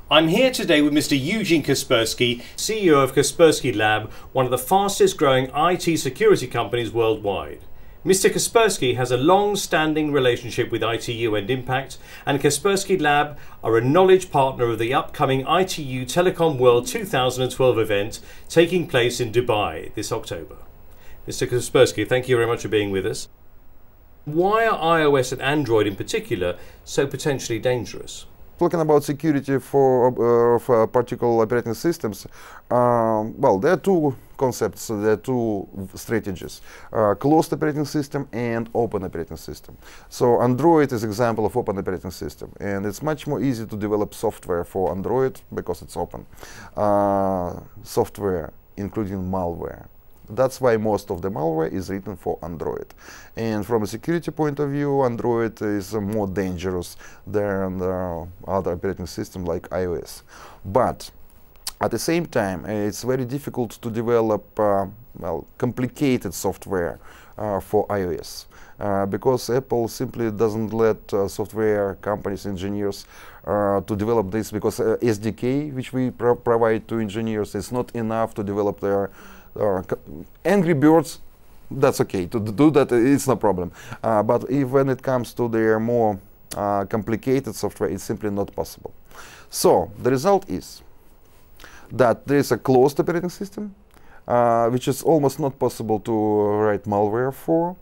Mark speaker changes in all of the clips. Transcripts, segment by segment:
Speaker 1: I'm here today with Mr. Eugene Kaspersky, CEO of Kaspersky Lab, one of the fastest growing IT security companies worldwide. Mr. Kaspersky has a long-standing relationship with ITU and Impact, and Kaspersky Lab are a knowledge partner of the upcoming ITU Telecom World 2012 event taking place in Dubai this October. Mr. Kaspersky, thank you very much for being with us. Why are iOS and Android in particular so potentially dangerous?
Speaker 2: Talking about security for particular operating systems, well, there are two concepts, there are two strategies, closed operating system and open operating system. So Android is an example of open operating system, and it's much more easy to develop software for Android because it's open. Software, including malware. That's why most of the malware is written for Android. And from a security point of view, Android is more dangerous than other operating systems like iOS. But at the same time, it's very difficult to develop well, complicated software for iOS. Because Apple simply doesn't let software companies, engineers, to develop this, because SDK, which we provide to engineers, is not enough to develop their Angry Birds. That's okay to do that, it's no problem. But when it comes to their more complicated software, it's simply not possible. So the result is that there is a closed operating system, which is almost not possible to write malware for,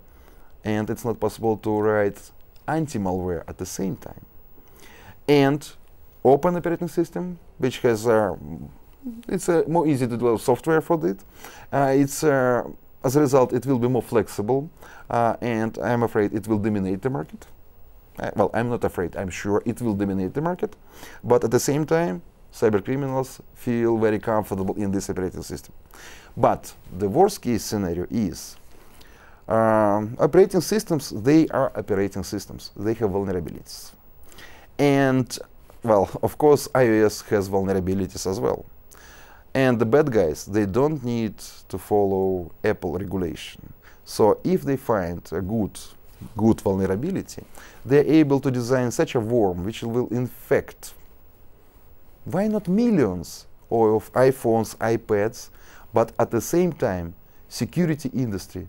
Speaker 2: and it's not possible to write anti-malware at the same time. And open operating system, which has it's more easy to develop software for it. As a result, it will be more flexible, and I'm afraid it will dominate the market. Well, I'm not afraid, I'm sure it will dominate the market. But at the same time, cyber criminals feel very comfortable in this operating system. But the worst case scenario is operating systems, they are operating systems. They have vulnerabilities. And, well, of course, iOS has vulnerabilities as well. And the bad guys, they don't need to follow Apple regulation. So if they find a good vulnerability, they're able to design such a worm which will infect, why not millions of iPhones, iPads, but at the same time, security industry.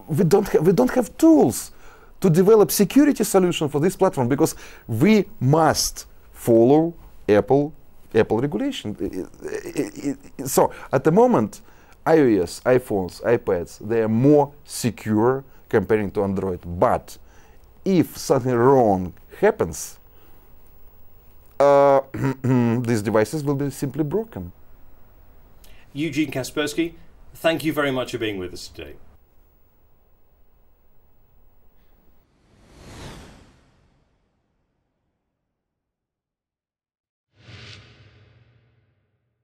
Speaker 2: We don't have tools to develop security solution for this platform, because we must follow Apple regulation. So at the moment, iOS, iPhones, iPads, they are more secure comparing to Android. But if something wrong happens, these devices will be simply broken.
Speaker 1: Eugene Kaspersky, thank you very much for being with us today.